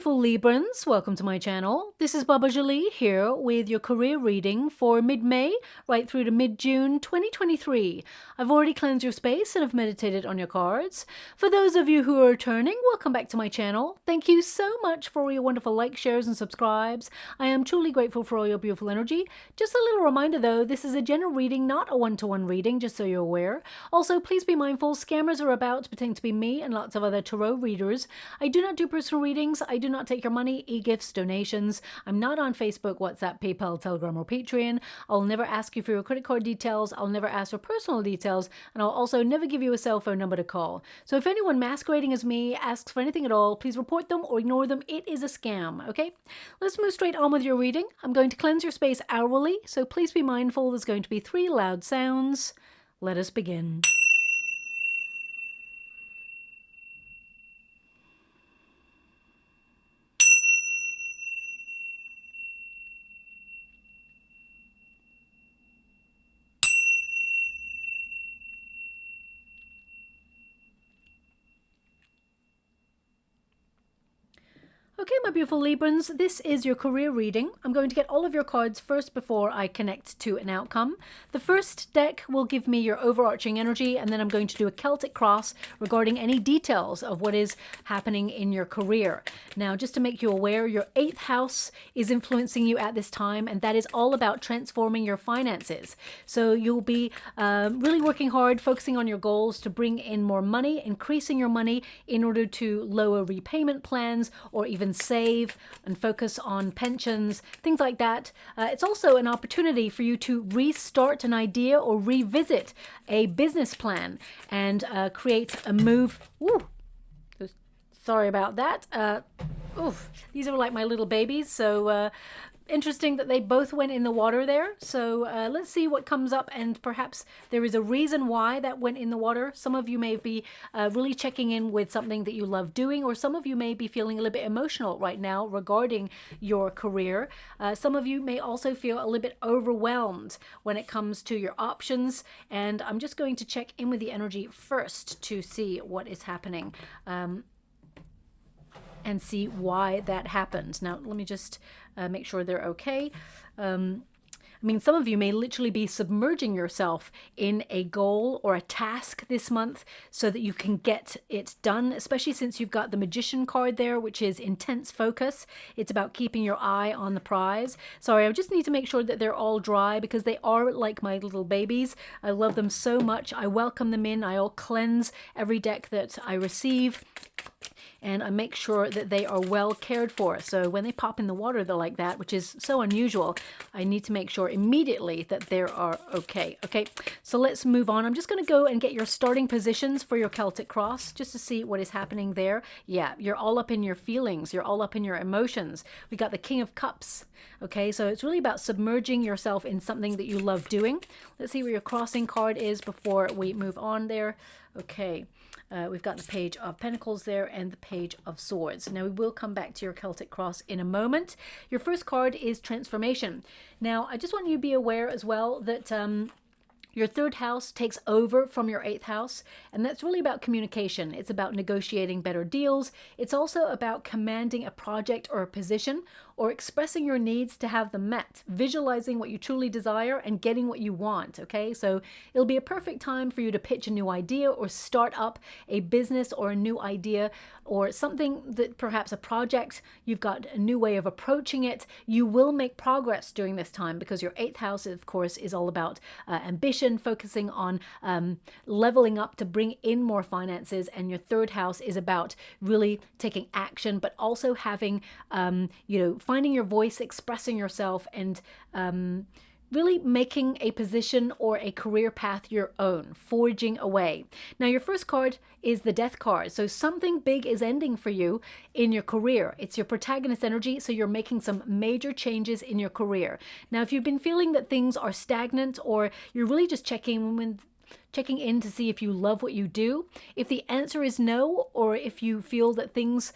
beautiful Librans, welcome to my channel. This is Baba Jolie here with your career reading for mid-May right through to mid-June 2023. I've already cleansed your space and have meditated on your cards. For those of you who are returning, welcome back to my channel. Thank you so much for all your wonderful likes, shares and subscribes. I am truly grateful for all your beautiful energy. Just a little reminder though, this is a general reading, not a one-to-one reading, just so you're aware. Also, please be mindful, scammers are about pretending to be me and lots of other tarot readers. I do not do personal readings. I do not take your money, e-gifts, donations. I'm not on Facebook, WhatsApp, PayPal, Telegram, or Patreon. I'll never ask you for your credit card details. I'll never ask for personal details. And I'll also never give you a cell phone number to call. So if anyone masquerading as me asks for anything at all, please report them or ignore them. It is a scam, okay? Let's move straight on with your reading. I'm going to cleanse your space hourly, so please be mindful. There's going to be 3 loud sounds. Let us begin. Okay, my beautiful Librans, this is your career reading. I'm going to get all of your cards first before I connect to an outcome. The first deck will give me your overarching energy, and then I'm going to do a Celtic cross regarding any details of what is happening in your career. Now, just to make you aware, your 8th house is influencing you at this time, and that is all about transforming your finances. So you'll be really working hard, focusing on your goals to bring in more money, increasing your money in order to lower repayment plans or even save and focus on pensions, things like that. It's also an opportunity for you to restart an idea or revisit a business plan and create a move. Ooh, sorry about that. Oof, these are like my little babies, so interesting that they both went in the water there. So let's see what comes up, and perhaps there is a reason why that went in the water. Some of you may be really checking in with something that you love doing, or some of you may be feeling a little bit emotional right now regarding your career. Some of you may also feel a little bit overwhelmed when it comes to your options, and I'm just going to check in with the energy first to see what is happening. And see why that happened. Now, let me just make sure they're okay. I mean, some of you may literally be submerging yourself in a goal or a task this month so that you can get it done, especially since you've got the Magician card there, which is intense focus. It's about keeping your eye on the prize. Sorry, I just need to make sure that they're all dry because they are like my little babies. I love them so much. I welcome them in. I'll cleanse every deck that I receive, and I make sure that they are well cared for. So when they pop in the water, they're like that, which is so unusual. I need to make sure immediately that they are okay. Okay, so let's move on. I'm just going to go and get your starting positions for your Celtic cross just to see what is happening there. Yeah, you're all up in your feelings. You're all up in your emotions. We got the King of Cups. Okay, so it's really about submerging yourself in something that you love doing. Let's see where your crossing card is before we move on there. Okay. We've got the Page of Pentacles there and the Page of Swords. Now, we will come back to your Celtic cross in a moment. Your first card is Transformation. Now, I just want you to be aware as well that your 3rd house takes over from your 8th house, and that's really about communication. It's about negotiating better deals. It's also about commanding a project or a position, or expressing your needs to have them met, visualizing what you truly desire and getting what you want, okay? So it'll be a perfect time for you to pitch a new idea or start up a business or a new idea or something that perhaps a project, you've got a new way of approaching it. You will make progress during this time because your 8th house, of course, is all about ambition, focusing on leveling up to bring in more finances, and your 3rd house is about really taking action, but also having, finding your voice, expressing yourself, and really making a position or a career path your own, forging away. Now, your first card is the Death card. So something big is ending for you in your career. It's your protagonist energy, so you're making some major changes in your career. Now, if you've been feeling that things are stagnant, or you're really just checking in to see if you love what you do, if the answer is no, or if you feel that things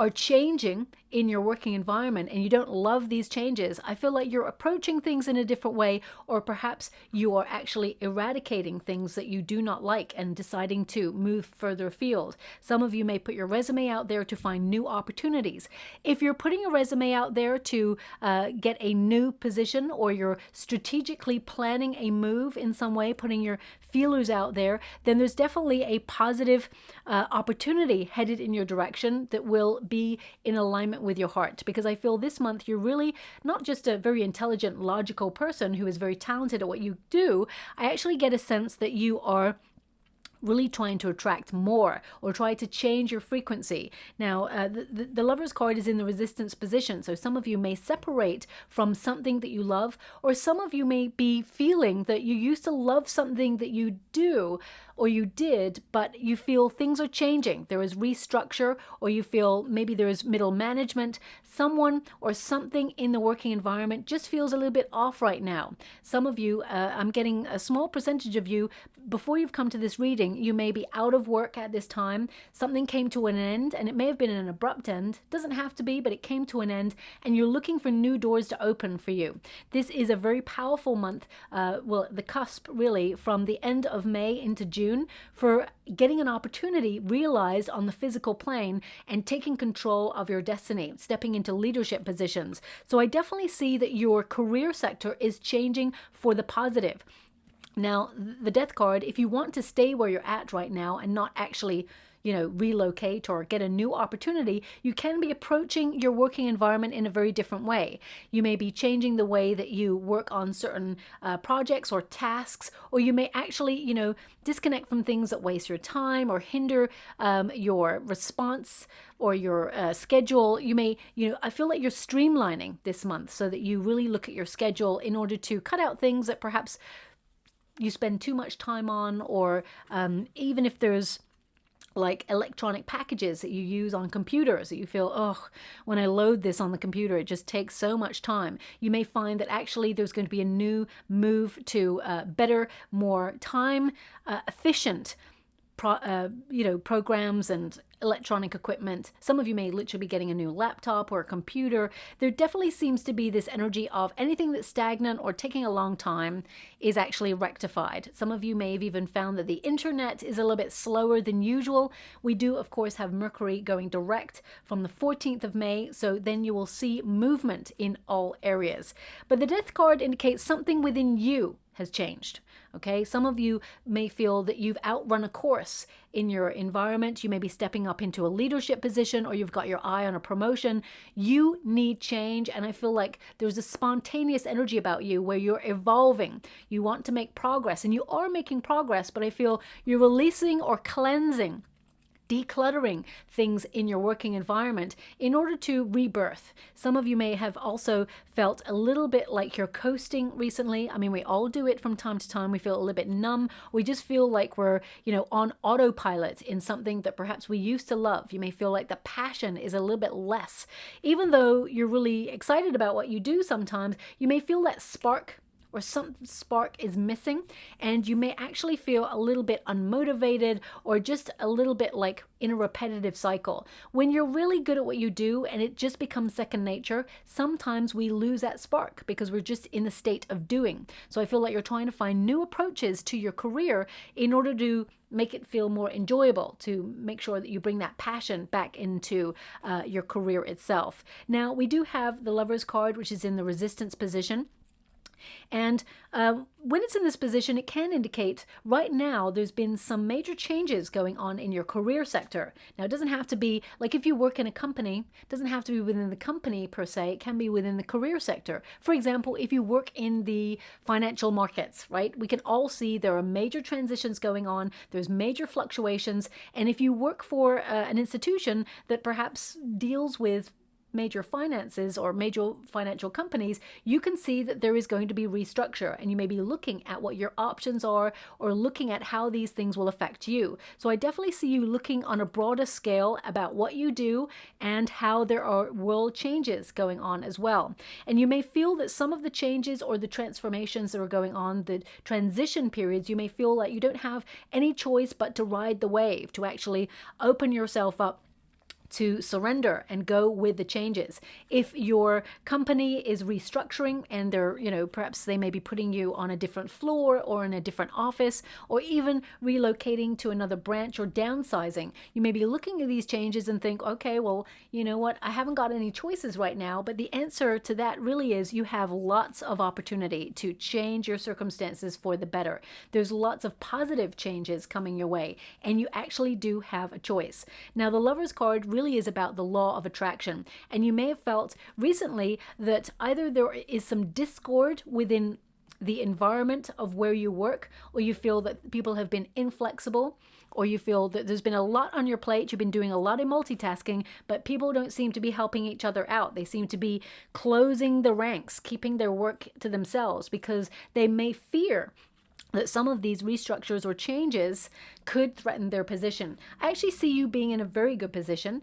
are changing in your working environment and you don't love these changes, I feel like you're approaching things in a different way, or perhaps you are actually eradicating things that you do not like and deciding to move further afield. Some of you may put your resume out there to find new opportunities. If you're putting a resume out there to get a new position, or you're strategically planning a move in some way, putting your feelers out there, then there's definitely a positive opportunity headed in your direction that will be in alignment with your heart. Because I feel this month you're really not just a very intelligent, logical person who is very talented at what you do. I actually get a sense that you are really trying to attract more, or try to change your frequency. Now, the Lover's card is in the resistance position, so some of you may separate from something that you love, or some of you may be feeling that you used to love something that you do or you did, but you feel things are changing. There is restructure, or you feel maybe there is middle management. Someone or something in the working environment just feels a little bit off right now. Some of you, I'm getting a small percentage of you, before you've come to this reading, you may be out of work at this time. Something came to an end, and it may have been an abrupt end. Doesn't have to be, but it came to an end, and you're looking for new doors to open for you. This is a very powerful month, well, the cusp really, from the end of May into June, for getting an opportunity realized on the physical plane and taking control of your destiny, stepping into leadership positions. So I definitely see that your career sector is changing for the positive. Now, the Death card, if you want to stay where you're at right now and not actually, relocate or get a new opportunity, you can be approaching your working environment in a very different way. You may be changing the way that you work on certain projects or tasks, or you may actually, disconnect from things that waste your time or hinder your response or your schedule. You may, I feel like you're streamlining this month so that you really look at your schedule in order to cut out things that perhaps you spend too much time on, or even if there's like electronic packages that you use on computers that you feel, oh, when I load this on the computer, it just takes so much time. You may find that actually there's going to be a new move to better, more time efficient programs and electronic equipment. Some of you may literally be getting a new laptop or a computer. There definitely seems to be this energy of anything that's stagnant or taking a long time is actually rectified. Some of you may have even found that the internet is a little bit slower than usual. We do, of course, have Mercury going direct from the 14th of May, so then you will see movement in all areas. But the Death card indicates something within you has changed. Okay, some of you may feel that you've outrun a course in your environment. You may be stepping up into a leadership position, or you've got your eye on a promotion. You need change, and I feel like there's a spontaneous energy about you where you're evolving. You want to make progress, and you are making progress, but I feel you're releasing or cleansing, decluttering things in your working environment in order to rebirth. Some of you may have also felt a little bit like you're coasting recently. I mean, we all do it from time to time. We feel a little bit numb. We just feel like we're, on autopilot in something that perhaps we used to love. You may feel like the passion is a little bit less. Even though you're really excited about what you do sometimes, you may feel that spark, or some spark is missing, and you may actually feel a little bit unmotivated, or just a little bit like in a repetitive cycle. When you're really good at what you do and it just becomes second nature, sometimes we lose that spark because we're just in the state of doing. So I feel like you're trying to find new approaches to your career in order to make it feel more enjoyable, to make sure that you bring that passion back into your career itself. Now, we do have the Lover's card, which is in the resistance position. And when it's in this position, it can indicate right now there's been some major changes going on in your career sector. Now, it doesn't have to be like if you work in a company, it doesn't have to be within the company per se. It can be within the career sector. For example, if you work in the financial markets, right? We can all see there are major transitions going on. There's major fluctuations. And if you work for an institution that perhaps deals with major finances or major financial companies, you can see that there is going to be restructure, and you may be looking at what your options are or looking at how these things will affect you. So I definitely see you looking on a broader scale about what you do and how there are world changes going on as well. And you may feel that some of the changes or the transformations that are going on, the transition periods, you may feel like you don't have any choice but to ride the wave, to actually open yourself up to surrender and go with the changes. If your company is restructuring and they're, perhaps they may be putting you on a different floor or in a different office, or even relocating to another branch or downsizing, you may be looking at these changes and think, okay, well, you know what, I haven't got any choices right now. But the answer to that really is you have lots of opportunity to change your circumstances for the better. There's lots of positive changes coming your way, and you actually do have a choice. Now, the Lover's card really is about the law of attraction, and you may have felt recently that either there is some discord within the environment of where you work, or you feel that people have been inflexible, or you feel that there's been a lot on your plate, you've been doing a lot of multitasking, but people don't seem to be helping each other out. They seem to be closing the ranks, keeping their work to themselves, because they may fear that some of these restructures or changes could threaten their position. I actually see you being in a very good position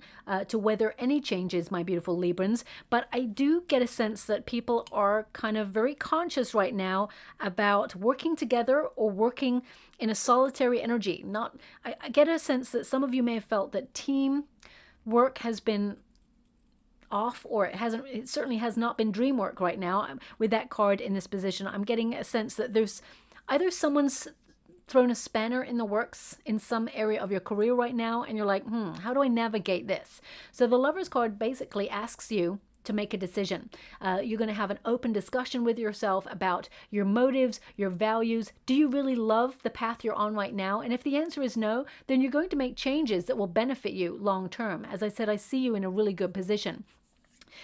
to weather any changes, my beautiful Librans, but I do get a sense that people are kind of very conscious right now about working together or working in a solitary energy. I get a sense that some of you may have felt that team work has been off, or it certainly has not been dream work right now. With that card in this position, I'm getting a sense that there's either someone's thrown a spanner in the works in some area of your career right now, and you're like, how do I navigate this? So the Lover's card basically asks you to make a decision. You're going to have an open discussion with yourself about your motives, your values. Do you really love the path you're on right now? And if the answer is no, then you're going to make changes that will benefit you long term. As I said, I see you in a really good position.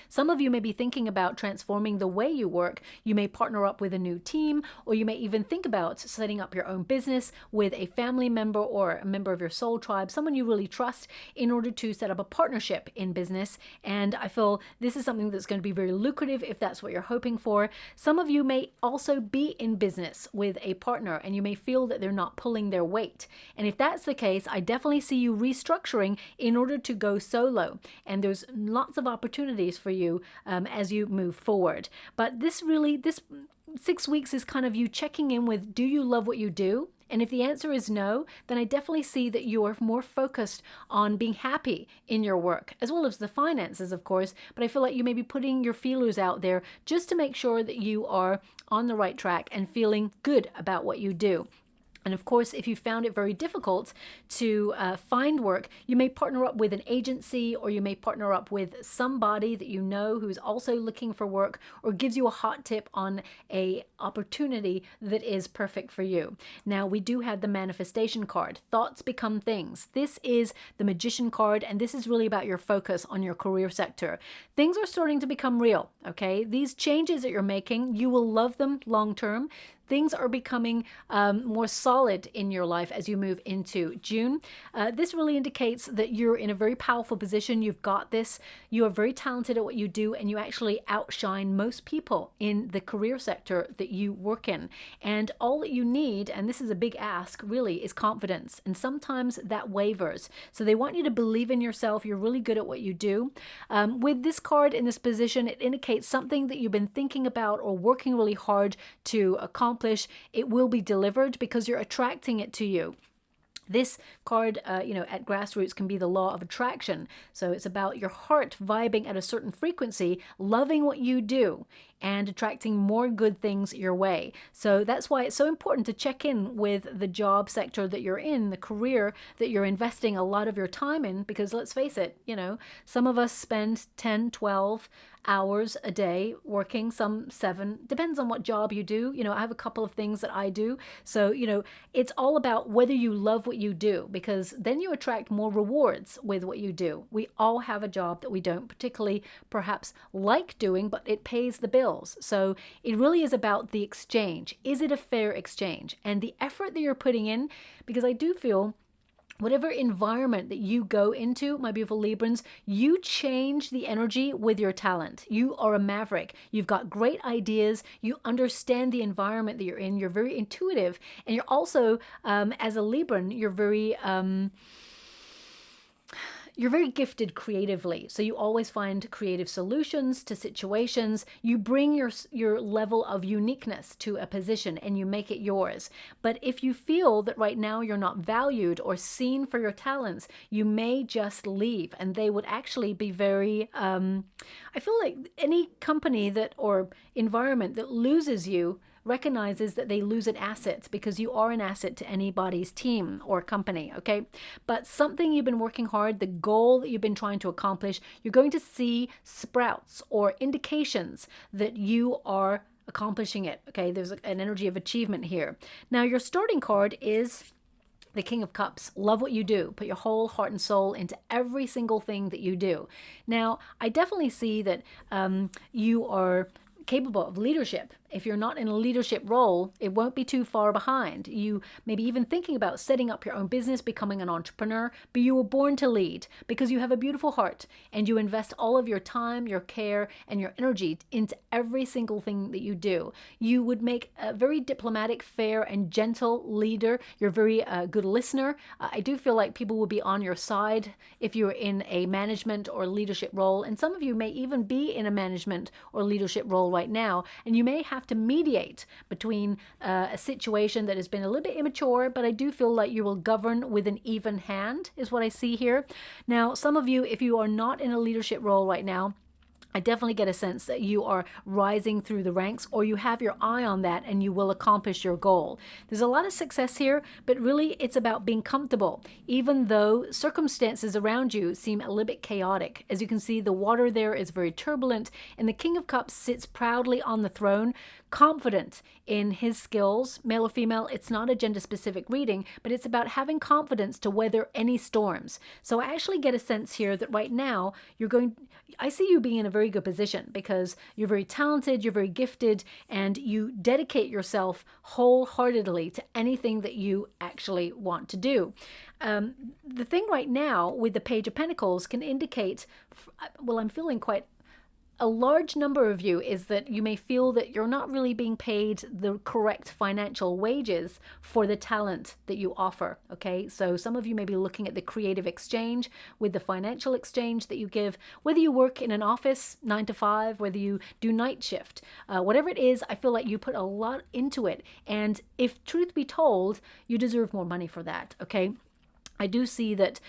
Some of you may be thinking about transforming the way you work. You may partner up with a new team, or you may even think about setting up your own business with a family member or a member of your soul tribe, someone you really trust, in order to set up a partnership in business. And I feel this is something that's going to be very lucrative if that's what you're hoping for. Some of you may also be in business with a partner, and you may feel that they're not pulling their weight. And if that's the case, I definitely see you restructuring in order to go solo. And there's lots of opportunities for you as you move forward. But this 6 weeks is kind of you checking in with, do you love what you do? And if the answer is no, then I definitely see that you are more focused on being happy in your work, as well as the finances, of course. But I feel like you may be putting your feelers out there just to make sure that you are on the right track and feeling good about what you do. And of course, if you found it very difficult to find work, you may partner up with an agency, or you may partner up with somebody that you know who's also looking for work, or gives you a hot tip on a opportunity that is perfect for you. Now, we do have the manifestation card. Thoughts become things. This is the Magician card, and this is really about your focus on your career sector. Things are starting to become real, okay? These changes that you're making, you will love them long term. Things are becoming more solid in your life as you move into June. This really indicates that you're in a very powerful position. You've got this. You are very talented at what you do, and you actually outshine most people in the career sector that you work in. And all that you need, and this is a big ask, really, is confidence. And sometimes that wavers. So they want you to believe in yourself. You're really good at what you do. With this card in this position, it indicates something that you've been thinking about or working really hard to accomplish. It will be delivered because you're attracting it to you. This card, at grassroots can be the law of attraction. So it's about your heart vibing at a certain frequency, loving what you do, and attracting more good things your way. So that's why it's so important to check in with the job sector that you're in, the career that you're investing a lot of your time in, because let's face it, some of us spend 10, 12 hours a day working, some 7, depends on what job you do. I have a couple of things that I do. So, it's all about whether you love what you do, because then you attract more rewards with what you do. We all have a job that we don't particularly perhaps like doing, but it pays the bills. So it really is about the exchange. Is it a fair exchange? And the effort that you're putting in, because I do feel whatever environment that you go into, my beautiful Librans, you change the energy with your talent. You are a maverick. You've got great ideas. You understand the environment that you're in. You're very intuitive. And you're also, as a Libran, you're very... you're very gifted creatively. So you always find creative solutions to situations. You bring your level of uniqueness to a position and you make it yours. But if you feel that right now you're not valued or seen for your talents, you may just leave. And they would actually be very, I feel like any company that or environment that loses you recognizes that they lose an asset, because you are an asset to anybody's team or company, okay? But something you've been working hard, the goal that you've been trying to accomplish, you're going to see sprouts or indications that you are accomplishing it, okay? There's an energy of achievement here. Now, your starting card is the King of Cups. Love what you do. Put your whole heart and soul into every single thing that you do. Now, I definitely see that you are capable of leadership. If you're not in a leadership role, it won't be too far behind. You may be even thinking about setting up your own business, becoming an entrepreneur, but you were born to lead because you have a beautiful heart and you invest all of your time, your care, and your energy into every single thing that you do. You would make a very diplomatic, fair, and gentle leader. You're a very good listener. I do feel like people will be on your side if you're in a management or leadership role, and some of you may even be in a management or leadership role right now, and you may have to mediate between a situation that has been a little bit immature, but I do feel like you will govern with an even hand is what I see here. Now, some of you, if you are not in a leadership role right now, I definitely get a sense that you are rising through the ranks, or you have your eye on that and you will accomplish your goal. There's a lot of success here, but really it's about being comfortable, even though circumstances around you seem a little bit chaotic. As you can see, the water there is very turbulent, and the King of Cups sits proudly on the throne, confident in his skills, male or female. It's not a gender-specific reading, but it's about having confidence to weather any storms. So I actually get a sense here that right now I see you being in a very good position because you're very talented, you're very gifted, and you dedicate yourself wholeheartedly to anything that you actually want to do. The thing right now with the Page of Pentacles can indicate, well, I'm feeling quite a large number of you is that you may feel that you're not really being paid the correct financial wages for the talent that you offer, okay? So some of you may be looking at the creative exchange with the financial exchange that you give, whether you work in an office 9 to 5, whether you do night shift, whatever it is, I feel like you put a lot into it. And if truth be told, you deserve more money for that, okay? I do see that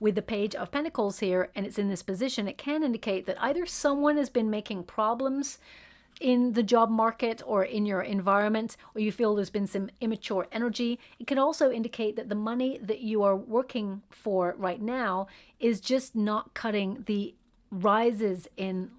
with the Page of Pentacles here, and it's in this position, it can indicate that either someone has been making problems in the job market or in your environment, or you feel there's been some immature energy. It can also indicate that the money that you are working for right now is just not cutting the rises in,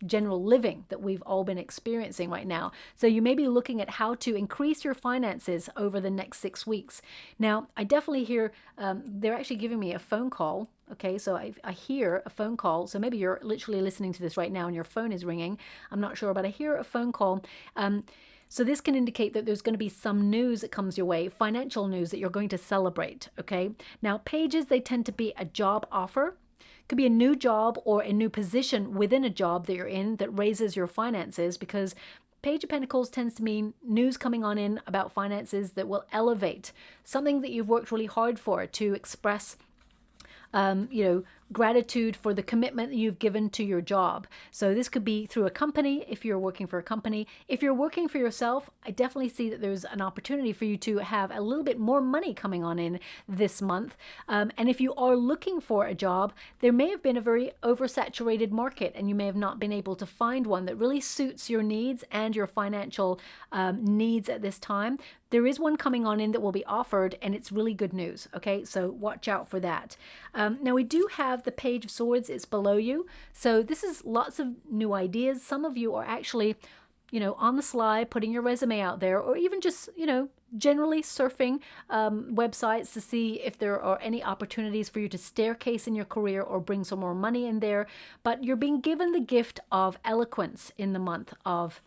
general living that we've all been experiencing right now. So you may be looking at how to increase your finances over the next 6 weeks. Now, I definitely hear, they're actually giving me a phone call. Okay, so I hear a phone call. So maybe you're literally listening to this right now and your phone is ringing. I'm not sure, but I hear a phone call. So this can indicate that there's going to be some news that comes your way, financial news that you're going to celebrate, okay? Now, pages, they tend to be a job offer. Could be a new job or a new position within a job that you're in that raises your finances, because Page of Pentacles tends to mean news coming on in about finances that will elevate something that you've worked really hard for, to express gratitude for the commitment that you've given to your job. So this could be through a company, if you're working for a company. If you're working for yourself, I definitely see that there's an opportunity for you to have a little bit more money coming on in this month. And if you are looking for a job, there may have been a very oversaturated market and you may have not been able to find one that really suits your needs and your financial needs at this time. There is one coming on in that will be offered, and it's really good news, okay? So watch out for that. Now, we do have the Page of Swords. It's below you. So this is lots of new ideas. Some of you are actually, on the sly, putting your resume out there, or even just, generally surfing websites to see if there are any opportunities for you to staircase in your career or bring some more money in there. But you're being given the gift of eloquence in the month of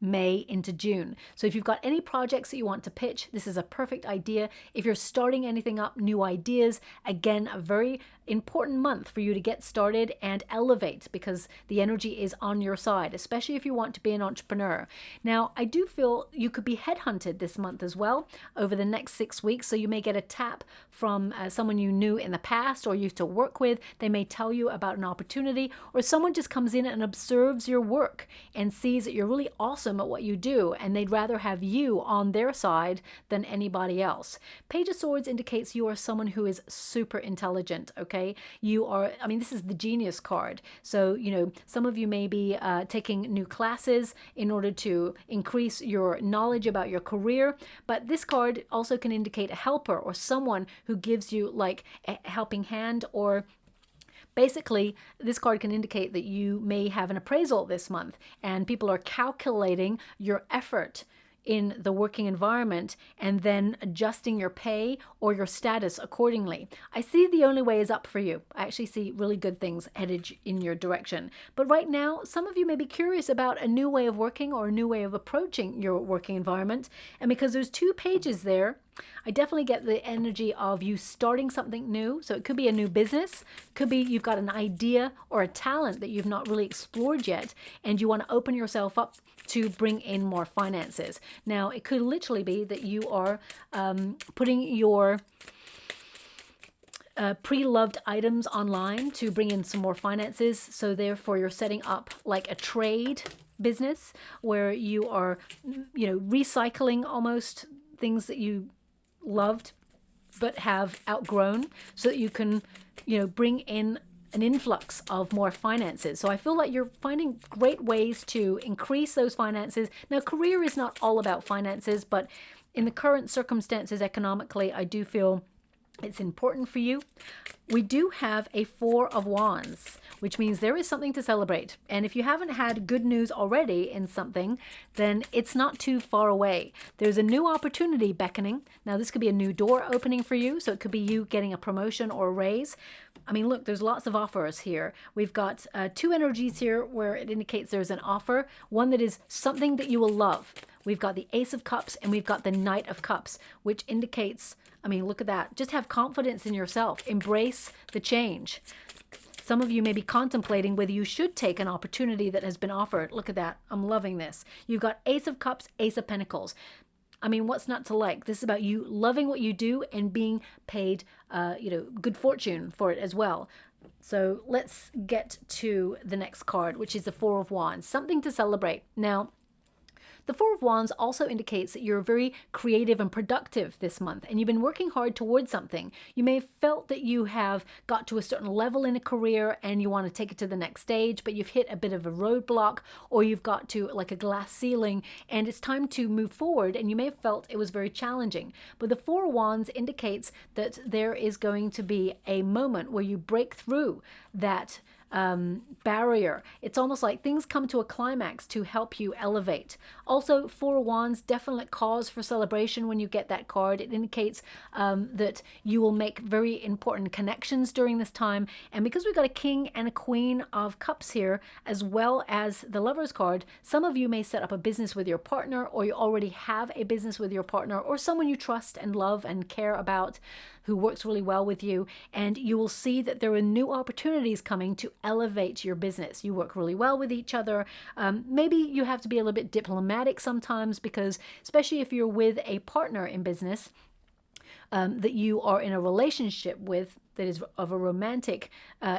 May into June. So if you've got any projects that you want to pitch, this is a perfect idea. If you're starting anything up, new ideas, again, a very important month for you to get started and elevate, because the energy is on your side, especially if you want to be an entrepreneur. Now, I do feel you could be headhunted this month as well over the next 6 weeks. So you may get a tap from someone you knew in the past or used to work with. They may tell you about an opportunity, or someone just comes in and observes your work and sees that you're really awesome at what you do, and they'd rather have you on their side than anybody else. Page of Swords indicates you are someone who is super intelligent, okay? You are, I mean, this is the genius card. So, you know, some of you may be taking new classes in order to increase your knowledge about your career, but this card also can indicate a helper or someone who gives you like a helping hand, or basically, this card can indicate that you may have an appraisal this month and people are calculating your effort in the working environment and then adjusting your pay or your status accordingly. I see the only way is up for you. I actually see really good things headed in your direction. But right now, some of you may be curious about a new way of working or a new way of approaching your working environment. And because there's 2 pages there, I definitely get the energy of you starting something new. So it could be a new business, could be you've got an idea or a talent that you've not really explored yet, and you want to open yourself up to bring in more finances. Now, it could literally be that you are putting your pre-loved items online to bring in some more finances. So therefore, you're setting up like a trade business where you are, you know, recycling almost things that you loved but have outgrown, so that you can, you know, bring in an influx of more finances. So I feel like you're finding great ways to increase those finances. Now, career is not all about finances, but in the current circumstances economically, I do feel it's important for you. We do have a 4 of Wands, which means there is something to celebrate. And if you haven't had good news already in something, then it's not too far away. There's a new opportunity beckoning. Now, this could be a new door opening for you. So it could be you getting a promotion or a raise. I mean, look, there's lots of offers here. We've got 2 energies here where it indicates there's an offer, one that is something that you will love. We've got the Ace of Cups and we've got the Knight of Cups, which indicates, I mean, look at that. Just have confidence in yourself. Embrace the change. Some of you may be contemplating whether you should take an opportunity that has been offered. Look at that. I'm loving this. You've got Ace of Cups, Ace of Pentacles. I mean, what's not to like? This is about you loving what you do and being paid, you know, good fortune for it as well. So let's get to the next card, which is the 4 of Wands. Something to celebrate. Now, the 4 of Wands also indicates that you're very creative and productive this month, and you've been working hard towards something. You may have felt that you have got to a certain level in a career and you want to take it to the next stage, but you've hit a bit of a roadblock, or you've got to like a glass ceiling and it's time to move forward, and you may have felt it was very challenging. But the 4 of Wands indicates that there is going to be a moment where you break through that barrier. It's almost like things come to a climax to help you elevate. Also, 4 of Wands, definite cause for celebration when you get that card. It indicates that you will make very important connections during this time. And because we've got a King and a Queen of Cups here, as well as the Lover's card, some of you may set up a business with your partner, or you already have a business with your partner, or someone you trust and love and care about who works really well with you, and you will see that there are new opportunities coming to elevate your business. You work really well with each other. Maybe you have to be a little bit diplomatic sometimes, because especially if you're with a partner in business that you are in a relationship with that is of a romantic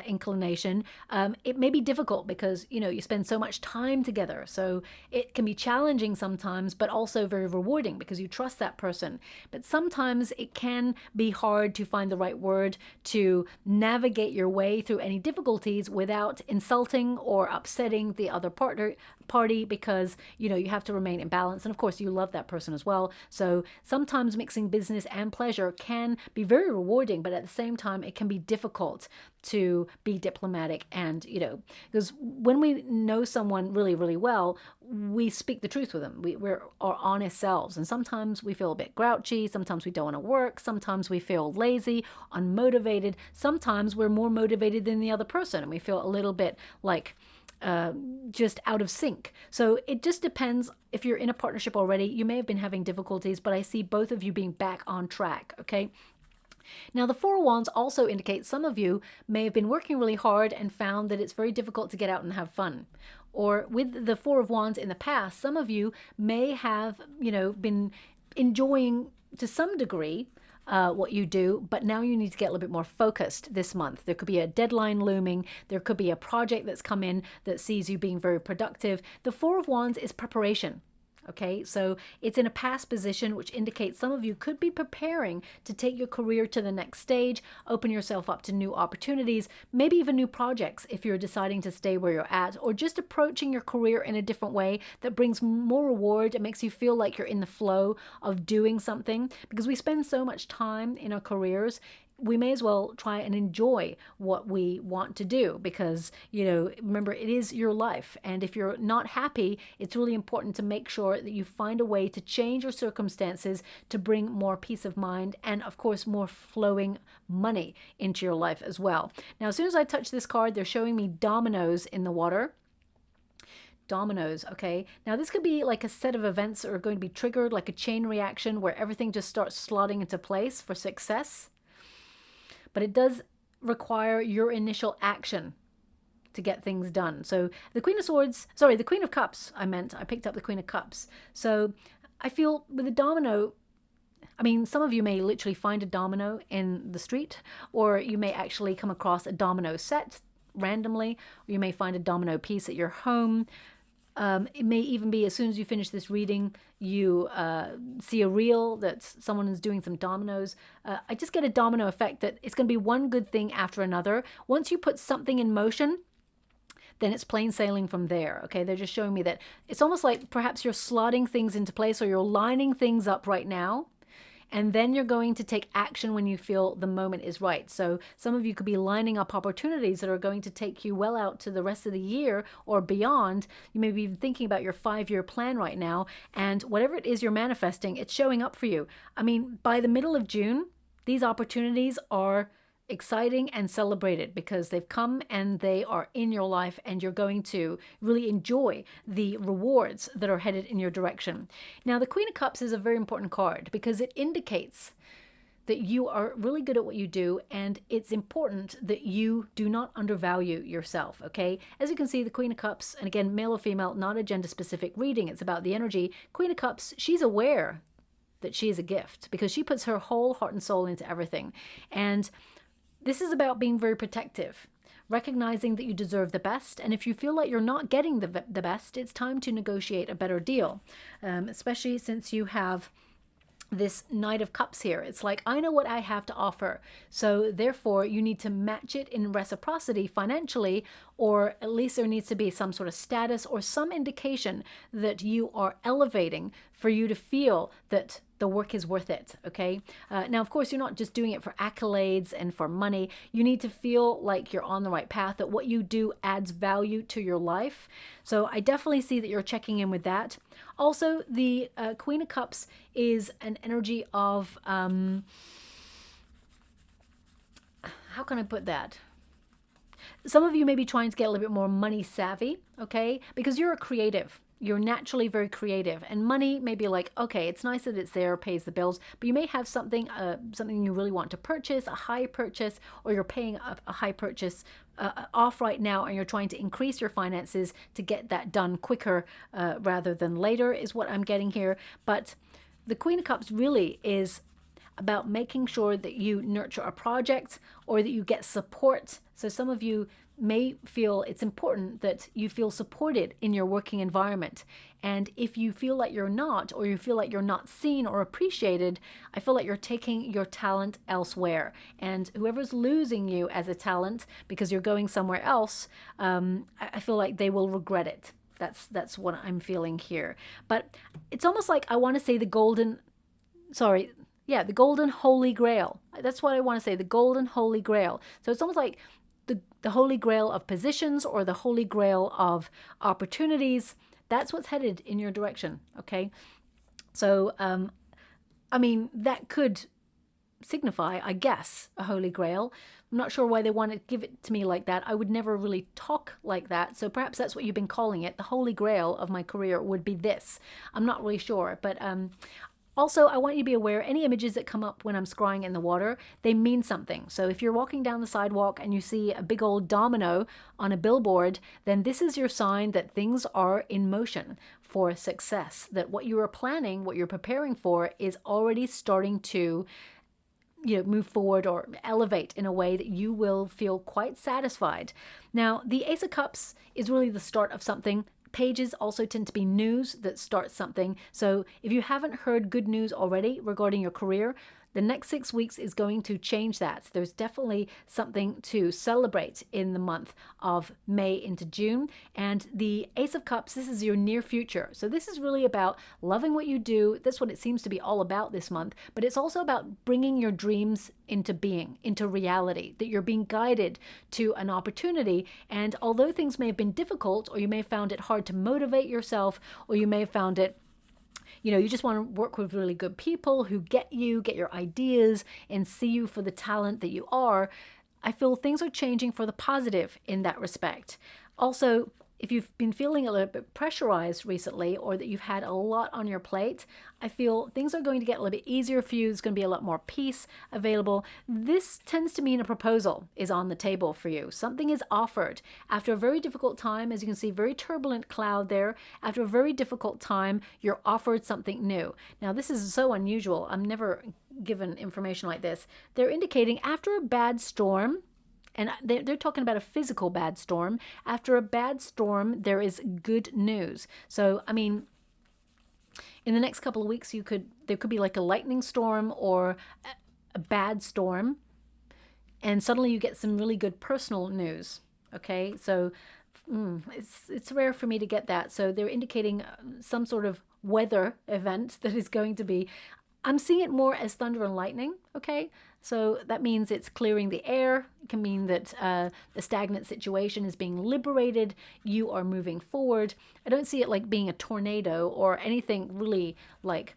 inclination, it may be difficult because, you know, you spend so much time together. So it can be challenging sometimes, but also very rewarding because you trust that person. But sometimes it can be hard to find the right word to navigate your way through any difficulties without insulting or upsetting the other party, because, you know, you have to remain in balance. And of course, you love that person as well. So sometimes mixing business and pleasure can be very rewarding, but at the same time, it can be difficult to be diplomatic. And, you know, because when we know someone really, really well, we speak the truth with them. We're our honest selves. And sometimes we feel a bit grouchy. Sometimes we don't want to work. Sometimes we feel lazy, unmotivated. Sometimes we're more motivated than the other person, and we feel a little bit like just out of sync. So it just depends. If you're in a partnership already, you may have been having difficulties, but I see both of you being back on track, okay? Now, the Four of Wands also indicates some of you may have been working really hard and found that it's very difficult to get out and have fun. Or with the Four of Wands in the past, some of you may have, been enjoying to some degree what you do, but now you need to get a little bit more focused this month. There could be a deadline looming. There could be a project that's come in that sees you being very productive. The Four of Wands is preparation. Okay, so it's in a past position, which indicates some of you could be preparing to take your career to the next stage, open yourself up to new opportunities, maybe even new projects if you're deciding to stay where you're at, or just approaching your career in a different way that brings more reward and makes you feel like you're in the flow of doing something. Because we spend so much time in our careers, we may as well try and enjoy what we want to do because, remember, it is your life. And if you're not happy, it's really important to make sure that you find a way to change your circumstances to bring more peace of mind and, of course, more flowing money into your life as well. Now, as soon as I touch this card, they're showing me dominoes in the water. Dominoes, okay? Now, this could be like a set of events that are going to be triggered, like a chain reaction where everything just starts slotting into place for success. But it does require your initial action to get things done. So the Queen of Cups, I picked up the Queen of Cups. So I feel with the domino, some of you may literally find a domino in the street, or you may actually come across a domino set randomly, or you may find a domino piece at your home. It may even be as soon as you finish this reading, you see a reel that someone is doing some dominoes. I just get a domino effect that it's going to be one good thing after another. Once you put something in motion, then it's plain sailing from there. Okay, they're just showing me that it's almost like perhaps you're slotting things into place or you're lining things up right now. And then you're going to take action when you feel the moment is right. So some of you could be lining up opportunities that are going to take you well out to the rest of the year or beyond. You may be even thinking about your 5-year plan right now. And whatever it is you're manifesting, it's showing up for you. By the middle of June, these opportunities are exciting and celebrated because they've come and they are in your life, and you're going to really enjoy the rewards that are headed in your direction. Now, the Queen of Cups is a very important card because it indicates that you are really good at what you do, and it's important that you do not undervalue yourself, okay? As you can see, the Queen of Cups, and again, male or female, not a gender-specific reading, it's about the energy. Queen of Cups, she's aware that she is a gift because she puts her whole heart and soul into everything. And this is about being very protective, recognizing that you deserve the best. And if you feel like you're not getting the best, it's time to negotiate a better deal, especially since you have this Knight of Cups here. It's like, I know what I have to offer. So therefore, you need to match it in reciprocity financially, or at least there needs to be some sort of status or some indication that you are elevating for you to feel that the work is worth it, okay? Now, of course, you're not just doing it for accolades and for money. You need to feel like you're on the right path, that what you do adds value to your life. So I definitely see that you're checking in with that. Also, the Queen of Cups is an energy of, how can I put that? Some of you may be trying to get a little bit more money savvy, okay? Because you're a creative. You're naturally very creative, and money may be like, okay, it's nice that it's there, pays the bills, but you may have something you really want to purchase, a high purchase, or you're paying a high purchase off right now, and you're trying to increase your finances to get that done quicker rather than later, is what I'm getting here. But the Queen of Cups really is about making sure that you nurture a project or that you get support. So some of you may feel it's important that you feel supported in your working environment. And if you feel like you're not, or you feel like you're not seen or appreciated, I feel like you're taking your talent elsewhere. And whoever's losing you as a talent because you're going somewhere else, I feel like they will regret it. That's what I'm feeling here. But it's almost like I want to say the golden holy grail. That's what I want to say, the golden holy grail. So it's almost like the holy grail of positions, or the holy grail of opportunities. That's what's headed in your direction, okay? So, that could signify, I guess, a holy grail. I'm not sure why they want to give it to me like that. I would never really talk like that. So perhaps that's what you've been calling it. The holy grail of my career would be this. I'm not really sure. But also, I want you to be aware, any images that come up when I'm scrying in the water, they mean something. So if you're walking down the sidewalk and you see a big old domino on a billboard, then this is your sign that things are in motion for success, that what you are planning, what you're preparing for is already starting to move forward or elevate in a way that you will feel quite satisfied. Now, the Ace of Cups is really the start of something. Pages also tend to be news that starts something. So if you haven't heard good news already regarding your career, the next 6 weeks is going to change that. There's definitely something to celebrate in the month of May into June. And the Ace of Cups, this is your near future. So this is really about loving what you do. That's what it seems to be all about this month. But it's also about bringing your dreams into being, into reality, that you're being guided to an opportunity. And although things may have been difficult, or you may have found it hard to motivate yourself, or you may have found it you just want to work with really good people who get your ideas, and see you for the talent that you are. I feel things are changing for the positive in that respect. Also, if you've been feeling a little bit pressurized recently, or that you've had a lot on your plate, I feel things are going to get a little bit easier for you. There's going to be a lot more peace available. This tends to mean a proposal is on the table for you. Something is offered after a very difficult time. As you can see, very turbulent cloud there. After a very difficult time, you're offered something new. Now, this is so unusual. I'm never given information like this. They're indicating after a bad storm, and they're talking about a physical bad storm. After a bad storm, there is good news. So, I mean, in the next couple of weeks, there could be like a lightning storm or a bad storm, and suddenly you get some really good personal news. Okay, so it's rare for me to get that. So they're indicating some sort of weather event that is going to be. I'm seeing it more as thunder and lightning, okay? So that means it's clearing the air. It can mean that the stagnant situation is being liberated. You are moving forward. I don't see it like being a tornado or anything really like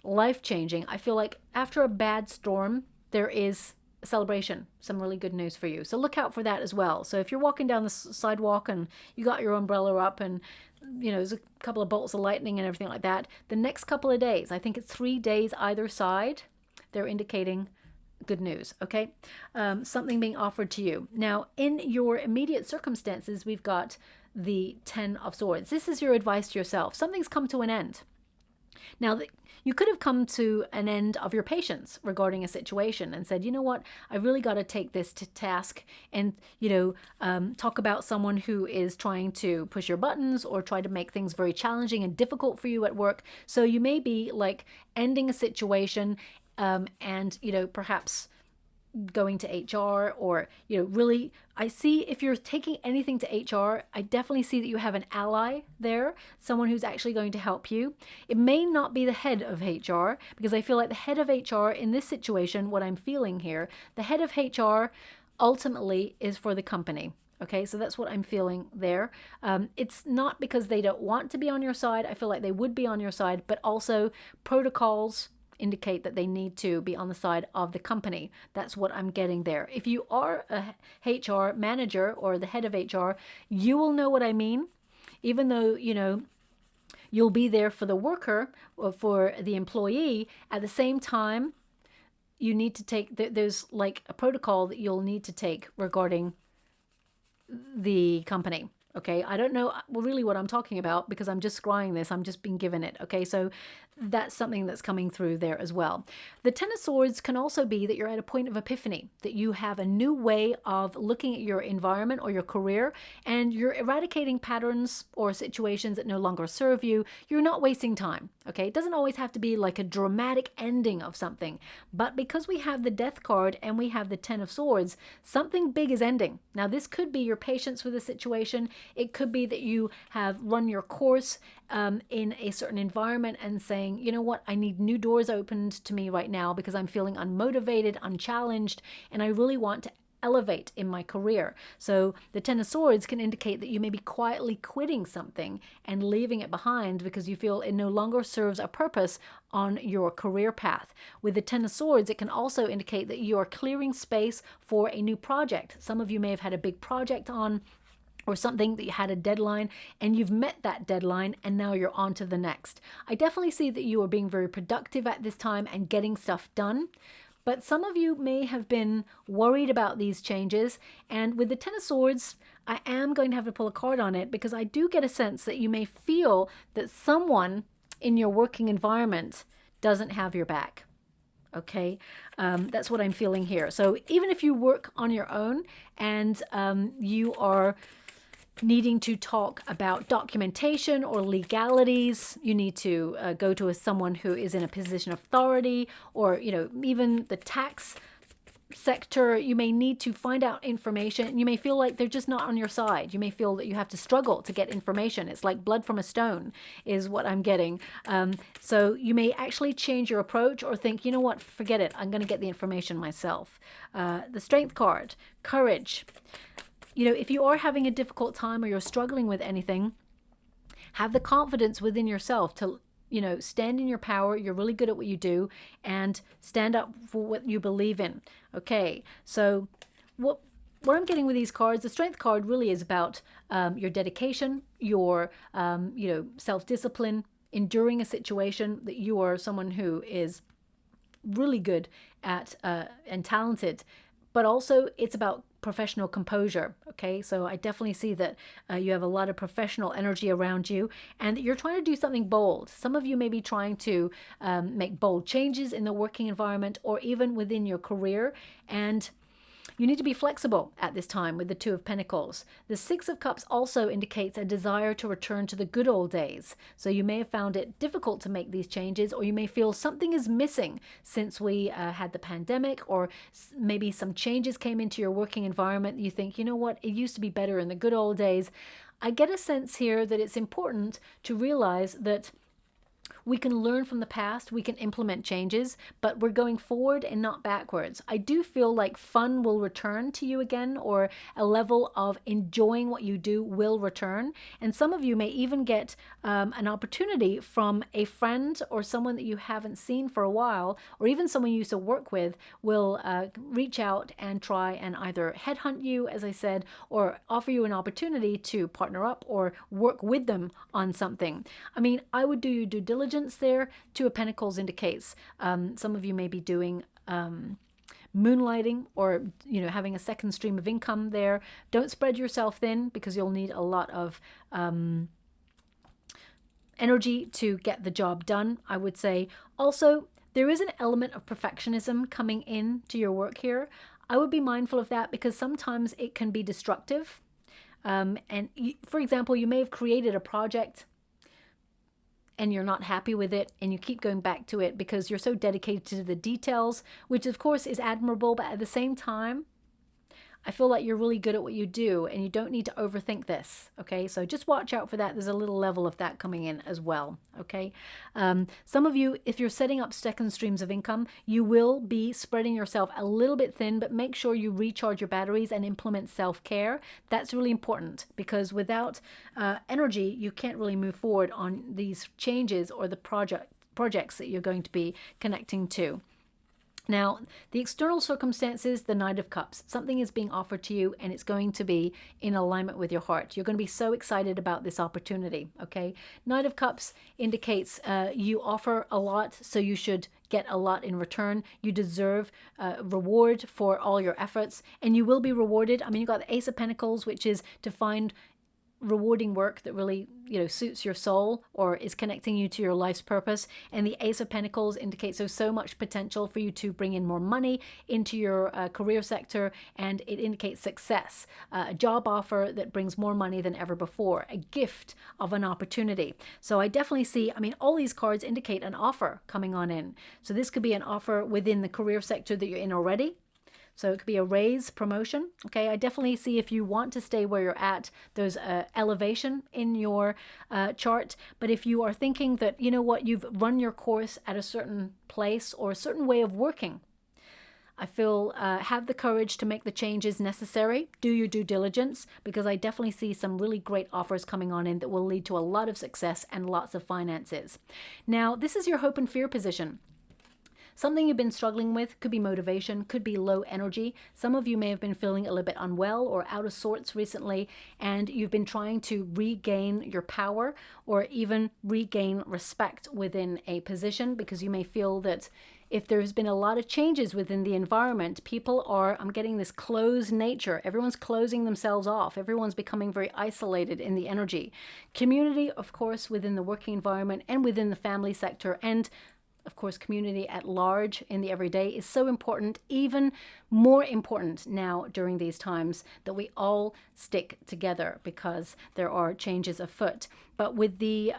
life-changing. I feel like after a bad storm, there is a celebration, some really good news for you. So look out for that as well. So if you're walking down the sidewalk and you got your umbrella up and there's a couple of bolts of lightning and everything like that, the next couple of days, I think it's 3 days either side, they're indicating good news, okay? Something being offered to you. Now, in your immediate circumstances, we've got the 10 of Swords. This is your advice to yourself. Something's come to an end. Now, you could have come to an end of your patience regarding a situation and said, you know what, I really got to take this to task and, talk about someone who is trying to push your buttons or try to make things very challenging and difficult for you at work. So you may be like ending a situation and, perhaps going to HR or, really, I see if you're taking anything to HR, I definitely see that you have an ally there, someone who's actually going to help you. It may not be the head of HR, because I feel like the head of HR in this situation, what I'm feeling here, the head of HR ultimately is for the company. Okay, so that's what I'm feeling there. It's not because they don't want to be on your side. I feel like they would be on your side, but also protocols indicate that they need to be on the side of the company. That's what I'm getting there. If you are a HR manager or the head of HR, you will know what I mean. Even though, you'll be there for the worker or for the employee, at the same time, you need to take, there's like a protocol that you'll need to take regarding the company. Okay, I don't know really what I'm talking about because I'm just scrying this. I'm just being given it. Okay, so that's something that's coming through there as well. The Ten of Swords can also be that you're at a point of epiphany, that you have a new way of looking at your environment or your career, and you're eradicating patterns or situations that no longer serve you. You're not wasting time. Okay, it doesn't always have to be like a dramatic ending of something, but because we have the Death card and we have the Ten of Swords, something big is ending. Now, this could be your patience with a situation. It could be that you have run your course in a certain environment and saying, you know what, I need new doors opened to me right now because I'm feeling unmotivated, unchallenged, and I really want to elevate in my career. So the Ten of Swords can indicate that you may be quietly quitting something and leaving it behind because you feel it no longer serves a purpose on your career path. With the Ten of Swords, it can also indicate that you are clearing space for a new project. Some of you may have had a big project on, or something that you had a deadline and you've met that deadline and now you're on to the next. I definitely see that you are being very productive at this time and getting stuff done. But some of you may have been worried about these changes. And with the Ten of Swords, I am going to have to pull a card on it because I do get a sense that you may feel that someone in your working environment doesn't have your back. Okay, that's what I'm feeling here. So even if you work on your own and you are needing to talk about documentation or legalities, you need to go to someone who is in a position of authority, or even the tax sector, you may need to find out information. You may feel like they're just not on your side. You may feel that you have to struggle to get information. It's like blood from a stone is what I'm getting. So you may actually change your approach or think, you know what, forget it, I'm going to get the information myself. The Strength card, courage. If you are having a difficult time or you're struggling with anything, have the confidence within yourself to, stand in your power. You're really good at what you do, and stand up for what you believe in. Okay, so what I'm getting with these cards, the Strength card really is about your dedication, your, self-discipline, enduring a situation, that you are someone who is really good at and talented, but also it's about professional composure. Okay, so I definitely see that you have a lot of professional energy around you and you're trying to do something bold. Some of you may be trying to make bold changes in the working environment or even within your career, and you need to be flexible at this time with the Two of Pentacles. The Six of Cups also indicates a desire to return to the good old days. So you may have found it difficult to make these changes, or you may feel something is missing since we had the pandemic, or maybe some changes came into your working environment. You think, you know what, it used to be better in the good old days. I get a sense here that it's important to realize that we can learn from the past, we can implement changes, but we're going forward and not backwards. I do feel like fun will return to you again, or a level of enjoying what you do will return. And some of you may even get an opportunity from a friend or someone that you haven't seen for a while, or even someone you used to work with will reach out and try and either headhunt you, as I said, or offer you an opportunity to partner up or work with them on something. I mean, I would do your due diligence there. Two of Pentacles indicates some of you may be doing moonlighting, or having a second stream of income there. Don't spread yourself thin because you'll need a lot of energy to get the job done, I would say. Also, there is an element of perfectionism coming in to your work here. I would be mindful of that because sometimes it can be destructive. For example, you may have created a project and you're not happy with it, and you keep going back to it because you're so dedicated to the details, which of course is admirable, but at the same time, I feel like you're really good at what you do and you don't need to overthink this. Okay, so just watch out for that. There's a little level of that coming in as well. Okay, some of you, if you're setting up second streams of income, you will be spreading yourself a little bit thin, but make sure you recharge your batteries and implement self-care. That's really important because without energy, you can't really move forward on these changes or the projects that you're going to be connecting to. Now, the external circumstances, the Knight of Cups, something is being offered to you and it's going to be in alignment with your heart. You're going to be so excited about this opportunity, okay? Knight of Cups indicates you offer a lot, so you should get a lot in return. You deserve reward for all your efforts, and you will be rewarded. I mean, you've got the Ace of Pentacles, which is to find rewarding work that really suits your soul or is connecting you to your life's purpose, and the Ace of Pentacles indicates there's so much potential for you to bring in more money into your career sector, and it indicates success, a job offer that brings more money than ever before, a gift of an opportunity. So I definitely see, I mean, all these cards indicate an offer coming on in. So this could be an offer within the career sector that you're in already. So it could be a raise, promotion. Okay, I definitely see if you want to stay where you're at, there's elevation in your chart. But if you are thinking that, you know what, you've run your course at a certain place or a certain way of working, I feel have the courage to make the changes necessary. Do your due diligence, because I definitely see some really great offers coming on in that will lead to a lot of success and lots of finances. Now, this is your hope and fear position. Something you've been struggling with could be motivation, could be low energy. Some of you may have been feeling a little bit unwell or out of sorts recently, and you've been trying to regain your power or even regain respect within a position, because you may feel that if there's been a lot of changes within the environment, people are, I'm getting this closed nature. Everyone's closing themselves off. Everyone's becoming very isolated in the energy. Community, of course, within the working environment and within the family sector, and of course, community at large in the everyday is so important, even more important now during these times, that we all stick together because there are changes afoot. But with the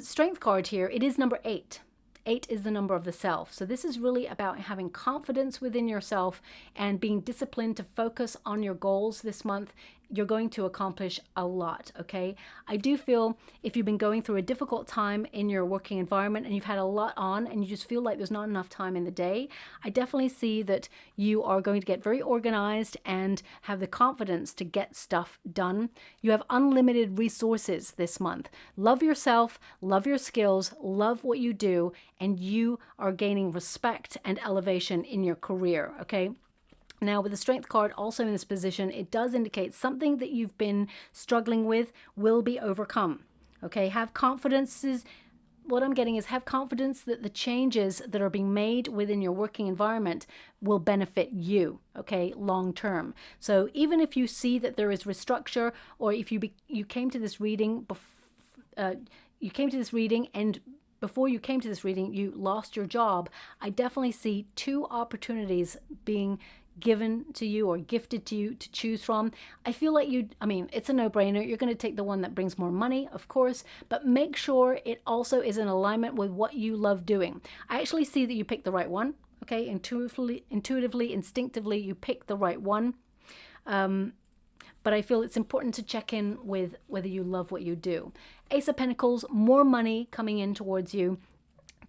strength card here, it is number 8. 8 is the number of the self. So this is really about having confidence within yourself and being disciplined to focus on your goals this month. You're going to accomplish a lot, okay? I do feel if you've been going through a difficult time in your working environment and you've had a lot on and you just feel like there's not enough time in the day, I definitely see that you are going to get very organized and have the confidence to get stuff done. You have unlimited resources this month. Love yourself, love your skills, love what you do, and you are gaining respect and elevation in your career, okay? Now, with the strength card also in this position, it does indicate something that you've been struggling with will be overcome. Okay, have confidence. What I'm getting is have confidence that the changes that are being made within your working environment will benefit you, okay, long term. So even if you see that there is restructure, or if you came to this reading, and before you came to this reading, you lost your job, I definitely see 2 opportunities being given to you or gifted to you to choose from. I feel like it's a no-brainer. You're going to take the one that brings more money, of course, but make sure it also is in alignment with what you love doing. I actually see that you picked the right one, okay? Intuitively, instinctively, you picked the right one. But I feel it's important to check in with whether you love what you do. Ace of Pentacles, more money coming in towards you.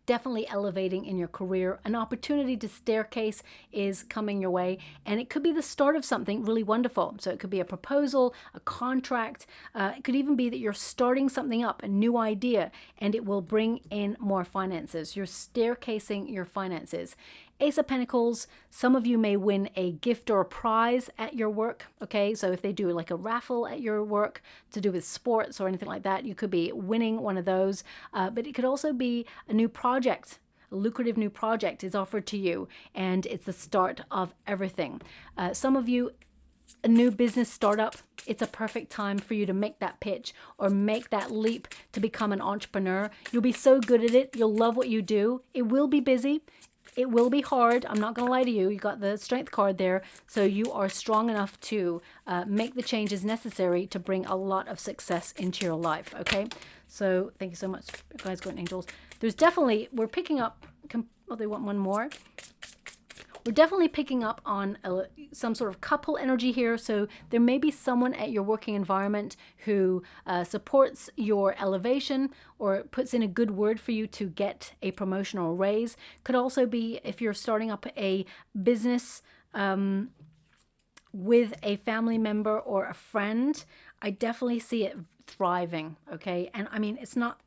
Definitely elevating in your career. An opportunity to staircase is coming your way, and it could be the start of something really wonderful. So it could be a proposal, a contract. It could even be that you're starting something up, a new idea, and it will bring in more finances. You're staircasing your finances. Ace of Pentacles, some of you may win a gift or a prize at your work, okay? So if they do like a raffle at your work to do with sports or anything like that, you could be winning one of those. But it could also be a new project. A lucrative new project is offered to you, and it's the start of everything. Some of you, a new business startup, it's a perfect time for you to make that pitch or make that leap to become an entrepreneur. You'll be so good at it. You'll love what you do. It will be busy. It will be hard. I'm not going to lie to you. You got the strength card there. So you are strong enough to make the changes necessary to bring a lot of success into your life. Okay. So thank you so much, guys, Golden Angels. There's definitely, we're picking up, oh, they want one more. We're definitely picking up on some sort of couple energy here. So there may be someone at your working environment who supports your elevation or puts in a good word for you to get a promotion or a raise. Could also be if you're starting up a business with a family member or a friend. I definitely see it thriving, okay? And I mean, it's not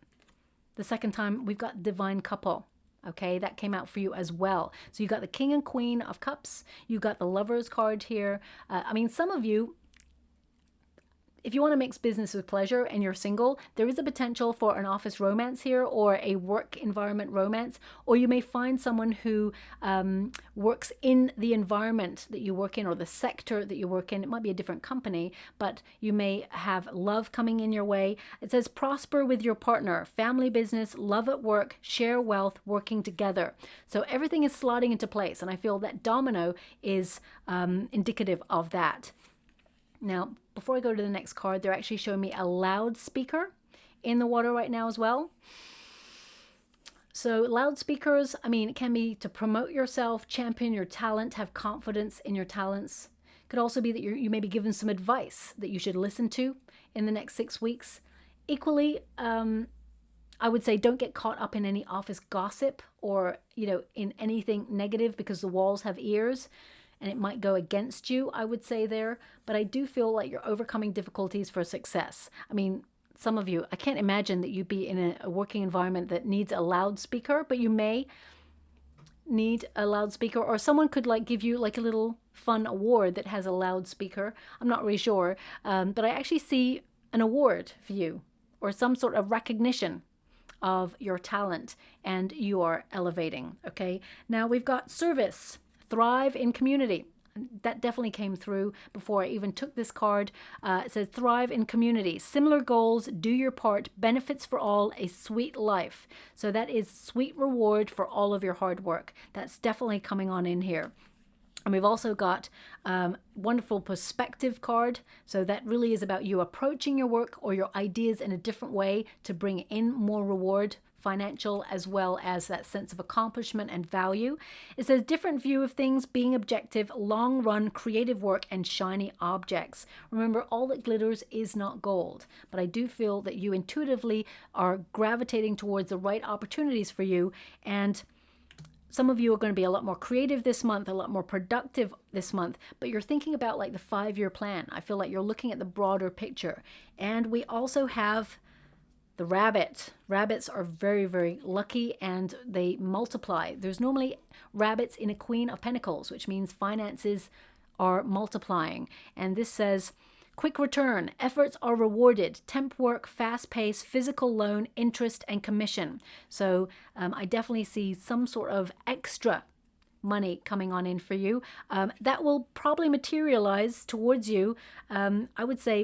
the second time we've got divine couple. Okay, that came out for you as well. So you got the King and Queen of Cups. You got the Lovers card here. I mean, some of you, if you want to mix business with pleasure and you're single, there is a potential for an office romance here or a work environment romance. Or you may find someone who works in the environment that you work in or the sector that you work in. It might be a different company, but you may have love coming in your way. It says prosper with your partner, family business, love at work, share wealth, working together. So everything is slotting into place. And I feel that Domino is indicative of that. Now, before I go to the next card, they're actually showing me a loudspeaker in the water right now as well. So loudspeakers, I mean, it can be to promote yourself, champion your talent, have confidence in your talents. It could also be that you may be given some advice that you should listen to in the next 6 weeks. Equally, I would say don't get caught up in any office gossip or, you know, in anything negative, because the walls have ears and it might go against you, I would say there. But I do feel like you're overcoming difficulties for success. I mean, some of you, I can't imagine that you'd be in a working environment that needs a loudspeaker, but you may need a loudspeaker, or someone could like give you like a little fun award that has a loudspeaker. I'm not really sure, but I actually see an award for you, or some sort of recognition of your talent, and you are elevating. Okay, now we've got service, thrive in community. That definitely came through before I even took this card. It says thrive in community, similar goals, do your part, benefits for all, a sweet life. So that is sweet reward for all of your hard work. That's definitely coming on in here. And we've also got wonderful perspective card. So that really is about you approaching your work or your ideas in a different way to bring in more reward, financial as well as that sense of accomplishment and value. It says different view of things, being objective, long run, creative work, and shiny objects. Remember, all that glitters is not gold, but I do feel that you intuitively are gravitating towards the right opportunities for you. And some of you are going to be a lot more creative this month, a lot more productive this month, but you're thinking about like the 5-year plan. I feel like you're looking at the broader picture. And we also have the rabbit. Rabbits are very, very lucky and they multiply. There's normally rabbits in a Queen of Pentacles, which means finances are multiplying. And this says, quick return, efforts are rewarded, temp work, fast pace, physical loan, interest, and commission. So I definitely see some sort of extra money coming on in for you. That will probably materialize towards you, I would say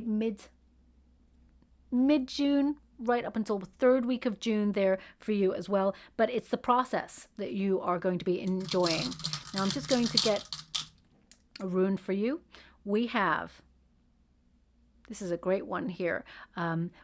mid-June, right up until the 3rd week of June there for you as well. But it's the process that you are going to be enjoying. Now I'm just going to get a rune for you. We have, this is a great one here.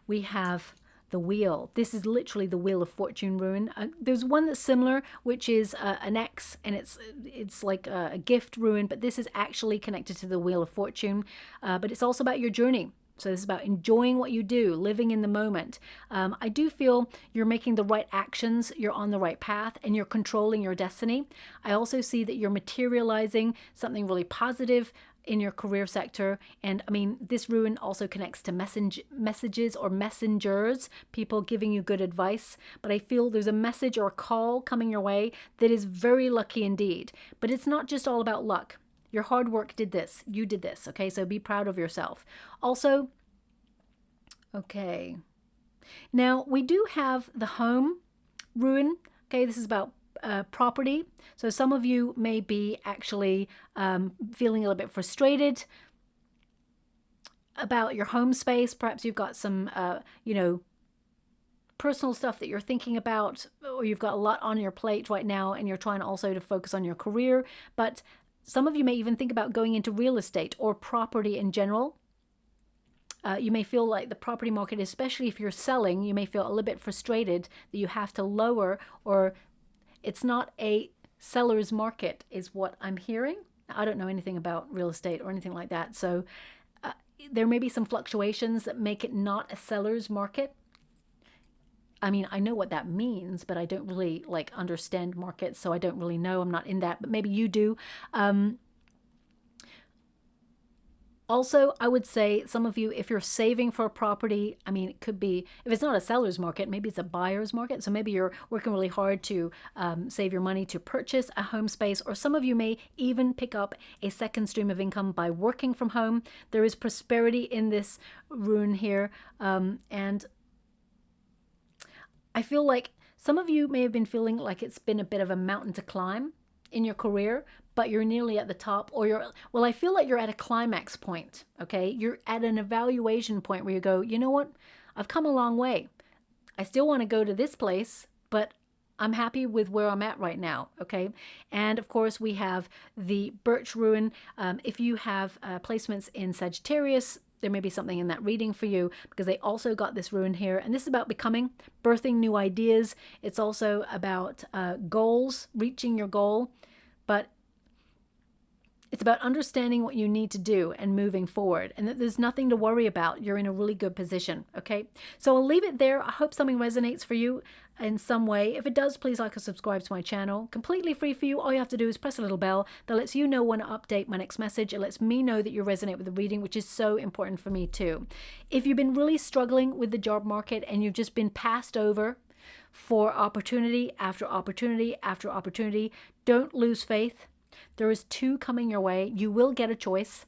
We have the wheel. This is literally the Wheel of Fortune rune. There's one that's similar, which is an X, and it's like a gift rune, but this is actually connected to the Wheel of Fortune. But it's also about your journey. So this is about enjoying what you do, living in the moment. I do feel you're making the right actions, you're on the right path, and you're controlling your destiny. I also see that you're materializing something really positive in your career sector. And I mean, this rune also connects to messages or messengers, people giving you good advice. But I feel there's a message or a call coming your way that is very lucky indeed. But it's not just all about luck. Your hard work did this. You did this. Okay, so be proud of yourself. Also, okay. Now, we do have the home rune. Okay, this is about property. So some of you may be actually feeling a little bit frustrated about your home space. Perhaps you've got some, personal stuff that you're thinking about, or you've got a lot on your plate right now, and you're trying also to focus on your career. But some of you may even think about going into real estate or property in general. You may feel like the property market, especially if you're selling, you may feel a little bit frustrated that you have to lower, or it's not a seller's market is what I'm hearing. I don't know anything about real estate or anything like that. So there may be some fluctuations that make it not a seller's market. I mean, I know what that means, but I don't really like understand markets, so I don't really know. I'm not in that, but maybe you do. Also, I would say some of you, if you're saving for a property, I mean, it could be, if it's not a seller's market, maybe it's a buyer's market. So maybe you're working really hard to save your money to purchase a home space, or some of you may even pick up a second stream of income by working from home. There is prosperity in this rune here, and I feel like some of you may have been feeling like it's been a bit of a mountain to climb in your career, but you're nearly at the top, or I feel like you're at a climax point, okay? You're at an evaluation point where you go, you know what? I've come a long way. I still want to go to this place, but I'm happy with where I'm at right now, okay? And of course, we have the birch rune. If you have placements in Sagittarius, there may be something in that reading for you, because they also got this rune here. And this is about becoming, birthing new ideas. It's also about goals, reaching your goal. But It's about understanding what you need to do and moving forward, and that there's nothing to worry about. You're in a really good position, okay? So I'll leave it there. I hope something resonates for you in some way. If it does, please like or subscribe to my channel. Completely free for you. All you have to do is press a little bell that lets you know when I update my next message. It lets me know that you resonate with the reading, which is so important for me too. If you've been really struggling with the job market and you've just been passed over for opportunity after opportunity after opportunity, don't lose faith. There is 2 coming your way. You will get a choice,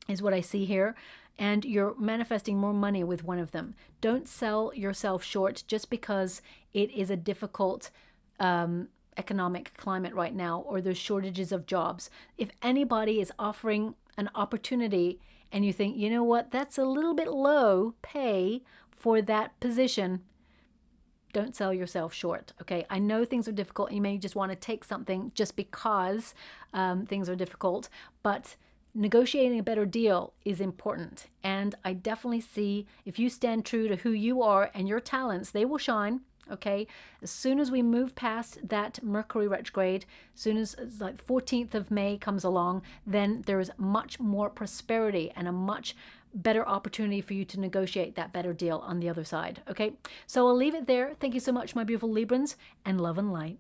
is what I see here. And you're manifesting more money with one of them. Don't sell yourself short just because it is a difficult economic climate right now, or there's shortages of jobs. If anybody is offering an opportunity and you think, you know what, that's a little bit low pay for that position, don't sell yourself short, okay? I know things are difficult. You may just want to take something just because things are difficult, but negotiating a better deal is important. And I definitely see if you stand true to who you are and your talents, they will shine, okay? As soon as we move past that Mercury retrograde, as soon as like 14th of May comes along, then there is much more prosperity and a much better opportunity for you to negotiate that better deal on the other side, okay? So I'll leave it there. Thank you so much, my beautiful Librans, and love and light.